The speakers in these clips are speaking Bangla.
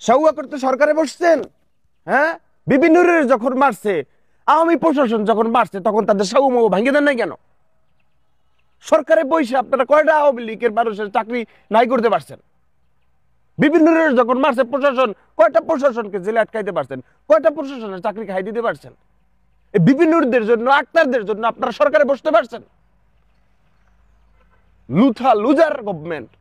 সাউয়া করতে সরকারে বসছেন। হ্যাঁ, বিপিনুরের যখন মারছে, আওয়ামী প্রশাসন যখন মারছে, তখন তাদের সাউয়া ভাঙিয়ে দেন নাই কেন? সরকারে বসে আপনারা কয়টা আওয়ামী লীগের মানুষের চাকরি নাই করতে পারছেন? বিপিনুরের যখন মারছে প্রশাসন, কয়টা প্রশাসনকে জেলে আটকাইতে পারছেন? কয়টা প্রশাসনের চাকরি খাই দিতে পারছেন? এই বিপিনুরদের জন্য, আক্তারদের জন্য আপনারা সরকারে বসতে পারছেন? Lotha loser government.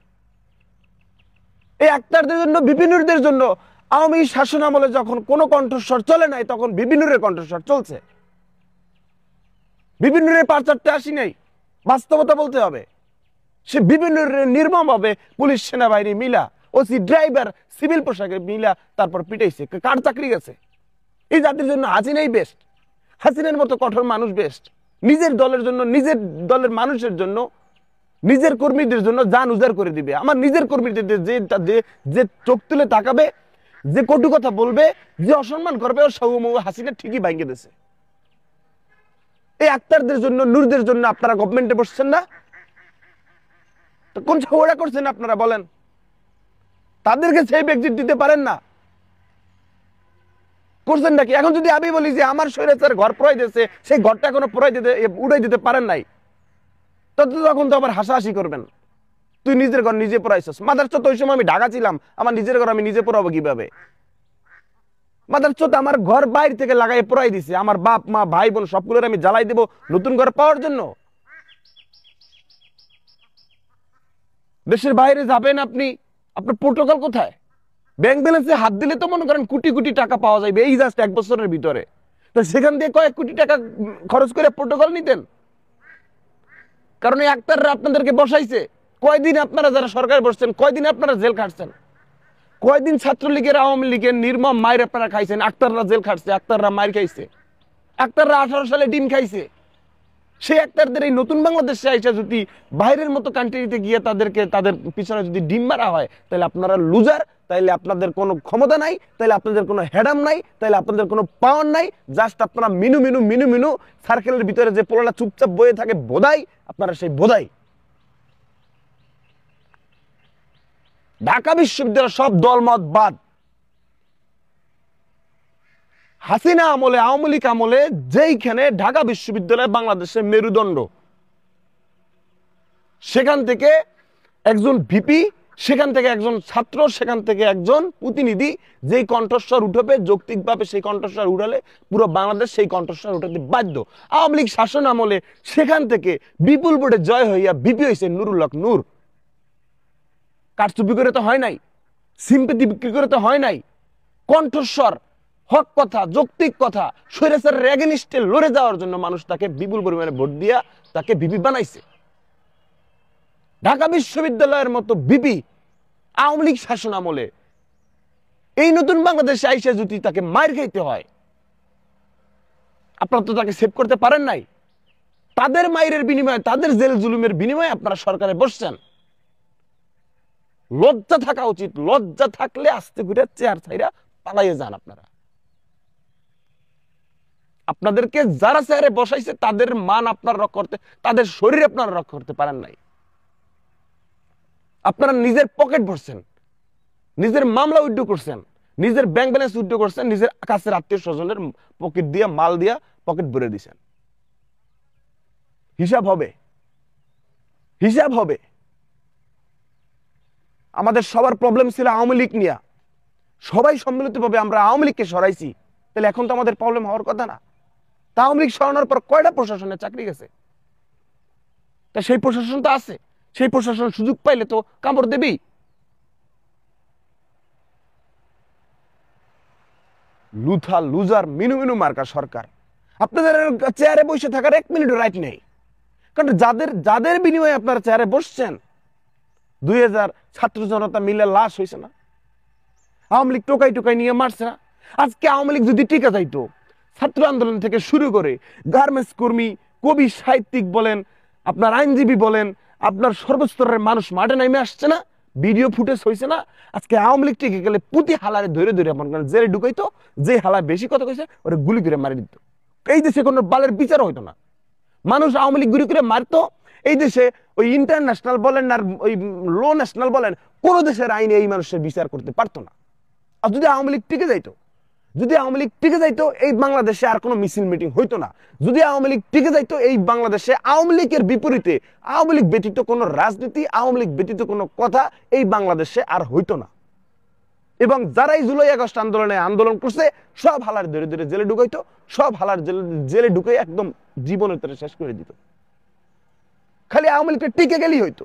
এই আক্তারদের জন্য, বিপিনুরদের জন্য আওয়ামী শাসন আমলে যখন কোনো কণ্ঠস্বর চলে নাই, তখন বিপিনুরের কণ্ঠস্বর চলছে। বিপিনুরের পাঁচটা আসি নাই, বাস্তবতা বলতে হবে। সে বিপিনুরের নির্মম ভাবে পুলিশ সেনাবাহিনী মিলা, ওসি ড্রাইভার সিভিল পোশাকে মিলা তারপর পিটাইছে। কার চাকরি গেছে? এই জাতির জন্য হাসিনাই বেস্ট। হাসিনার মতো কঠোর মানুষ বেস্ট। নিজের দলের জন্য, নিজের দলের মানুষের জন্য, নিজের কর্মীদের জন্য জান উজাড় করে দিবে। আমার নিজের কর্মীদের যে চোখ তুলে তাকাবে, যে কটু কথা বলবে, যে অসম্মান করবে, ও সৌমৌ হাসিনা ঠিকই ভাঙিয়ে দিয়েছে। এই আক্তারদের জন্য, নূরদের জন্য আপনারা গভর্নমেন্টে বসছেন না? তো কোন ঝগড়া করছেন আপনারা বলেন? তাদেরকে সেই এক্সিট দিতে পারেন না, করছেন নাকি? এখন যদি আমি বলি যে আমার স্বৈরাচার ঘর পুরাই দিয়েছে, সেই ঘরটা এখনো উড়াই দিতে পারেন নাই, তখন তো আবার হাসাহাসি করবেন। তুই নিজের ঘর নিজে পড়াইছিস। মাদারচোদ, ওই সময় আমি ঢাকা ছিলাম, আমার নিজের ঘর আমি নিজে পড়াবো কিভাবে? মাদারচোদ আমার ঘর বাইরে থেকে লাগাই পড়াই দিছে, আমার বাপ মা ভাই বোন সবগুলোর আমি জ্বালাই দেব নতুন ঘর পাওয়ার জন্য? দেশের বাইরে যাবেন আপনি, আপনার প্রোটোকল কোথায়? ব্যাংক ব্যালেন্সে হাত দিলে তো মনে করেন কোটি কোটি টাকা পাওয়া যাবে এই জাস্ট এক বছরের ভিতরে। তো সেখান দিয়ে কয়েক কোটি টাকা খরচ করে প্রোটোকল নিতেন। কারণ এই আক্তাররা আপনাদেরকে বসাইছে। কয়দিন আপনারা যারা সরকার বসছেন, কয়দিন আপনারা জেল খাটছেন? কয়দিন ছাত্রলীগের, আওয়ামী লীগের নির্মম মায়ের আপনারা খাইছেন? আক্তাররা জেল খাটছে, আক্তাররা মায়ের খাইছে, আক্তাররা 18 সালে ডিম খাইছে। সেই আক্তারদের এই নতুন বাংলাদেশে আইসা যদি বাইরের মতো কান্ট্রিতে গিয়ে তাদের পিছনে যদি ডিম মারা হয়, তাহলে আপনারা লুজার, তাইলে আপনাদের কোনো ক্ষমতা নাই, তাইলে আপনাদের কোনো হেডাম নাই, তাইলে আপনাদের কোনো পাওয়ার নাই। জাস্ট আপনারা মিনু মিনু মিনু মিনু সার্কেলের ভিতরে যে পোলাটা চুপচাপ বয়ে থাকে, বোধাই আপনারা সেই বোধাই। ঢাকা বিশ্ববিদ্যালয় সব দলমত বাদ। হাসিনা আমলে, আওয়ামী লীগ আমলে যেইখানে ঢাকা বিশ্ববিদ্যালয় বাংলাদেশের মেরুদণ্ড, সেখান থেকে একজন ভিপি, সেখান থেকে একজন ছাত্র, সেখান থেকে একজন প্রতিনিধি, যেই কণ্ঠস্বর উঠবে যৌক্তিকভাবে, সেই কণ্ঠস্বর উঠালে পুরো বাংলাদেশ সেই কণ্ঠস্বর উঠাতে বাধ্য। আওয়ামী লীগ শাসন আমলে সেখান থেকে বিপুল ভোটে জয় হইয়া ভিপি হয়েছে নুরুল হক নূর। কারচুপি করে তো হয় নাই, সিম্পেথি বিক্রি করে তো হয় নাই। কণ্ঠস্বর, হক কথা, যৌক্তিক কথা, স্বৈরাচারের এগেইনস্টে লড়ে যাওয়ার জন্য মানুষ তাকে বিপুল পরিমাণে ভোট দিয়া তাকে ভিপি বানাইছে। ঢাকা বিশ্ববিদ্যালয়ের মতো ভিপি আওয়ামী লীগ শাসন আমলে এই নতুন বাংলাদেশে আইসা যদি তাকে মার খাইতে হয়, আপনারা তো তাকে সেভ করতে পারেন নাই। তাদের মায়ের বিনিময়ে, তাদের জেল জুলুমের বিনিময়ে আপনারা সরকারে বসছেন। লজ্জা থাকা উচিত। লজ্জা থাকলে আস্তে ঘুরে চেয়ার ছাইরা পালাইয়ে যান আপনারা। আপনাদেরকে যারা চেয়ারে বসাইছে তাদের মান আপনারা রক্ষা করতে, তাদের শরীর আপনারা রক্ষা করতে পারেন নাই। আপনারা নিজের পকেট ভরছেন, নিজের মামলা উইথড্র করছেন, নিজের ব্যাংক ব্যালেন্স উইথড্র করছেন, নিজের কাছের আত্মীয় স্বজনের পকেট দিয়া, মাল দিয়া পকেট ভরে দিয়েছেন। হিসাব হবে, হিসাব হবে। আমাদের সবার প্রবলেম ছিল আওয়ামী লীগ নিয়ে। সবাই সম্মিলিতভাবে আমরা আওয়ামী লীগকে সরাইছি, তাহলে এখন তো আমাদের প্রবলেম হওয়ার কথা না। তা আওয়ামী লীগ সরানোর পর কয়টা প্রশাসনের চাকরি গেছে? তা সেই প্রশাসন তো আছে, সেই প্রশাসন সুযোগ পাইলে তো কামড় দেবেই। লুথা লুজার মিনু মিনু মার্কা সরকার। আপনাদের চেয়ারে বসে থাকার 1 মিনিটও রাইট নেই। কারণ যাদের বিনিময়ে আপনারা চেয়ারে বসছেন, 2000 ছাত্র জনতা মিলে লাশ হয়েছে না? আওয়ামী লীগ টোকাই টোকাই নিয়ে মারছে না? আজকে আওয়ামী লীগ যদি টিকা যাইতো, ছাত্র আন্দোলন থেকে শুরু করে গার্মেন্টস কর্মী, কবি, সাহিত্যিক বলেন, আপনার আইনজীবী বলেন, আপনার সর্বস্তরের মানুষ মাঠে নামে আসছে না? ভিডিও ফুটেজ হয়েছে না? আজকে আওয়ামী লীগ টিকে গেলে প্রতি হালারে ধরে ধরে আপনার জেলে ঢুকাইতো, যে হালায় বেশি কথা কইছে ওরা গুলি করে মারি দিত। এই দেশে কোনো বালের বিচার হইতো না। মানুষ আওয়ামী লীগ গুলি করে মারতো। এই দেশে ওই ইন্টারন্যাশনাল বলেন আর ওই লো ন্যাশনাল বলেন, কোন দেশের আইনে এই মানুষের বিচার করতে পারতো না। আর যদি আওয়ামী লীগ টিকে যাইতো, যদি আওয়ামী লীগ টিকে যাইতো, এই বাংলাদেশে আর কোনো মিছিল মিটিং হইতো না। যদি আওয়ামী লীগ টিকে যাইতো, এই বাংলাদেশে আওয়ামী লীগের বিপরীতে আওয়ামী লীগ ব্যতীত কোনো রাজনীতি, আওয়ামী লীগ ব্যতীত কোনো কথা এই বাংলাদেশে আর হইতো না। এবং যারাই জুলাই আগস্ট আন্দোলনে আন্দোলন করছে সব হালার ধরে ধরে জেলে ঢুকাইতো, সব হালার জেলে ঢুকে একদম জীবনের তরে শেষ করে দিত। খালি আওয়ামী লীগটা টিকে গেলেই হইতো।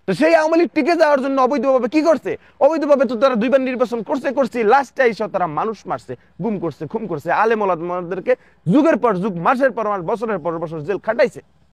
তো সেই আওয়ামী লীগ টিকে যাওয়ার জন্য অবৈধভাবে কি করছে? অবৈধভাবে তো তারা 2বার নির্বাচন করছে, লাস্টে এসে তারা মানুষ মারছে, গুম করছে, খুন করছে, আলেম ওলামাদেরকে যুগের পর যুগ, মাসের পর মাস, বছরের পর বছর জেল খাটাইছে।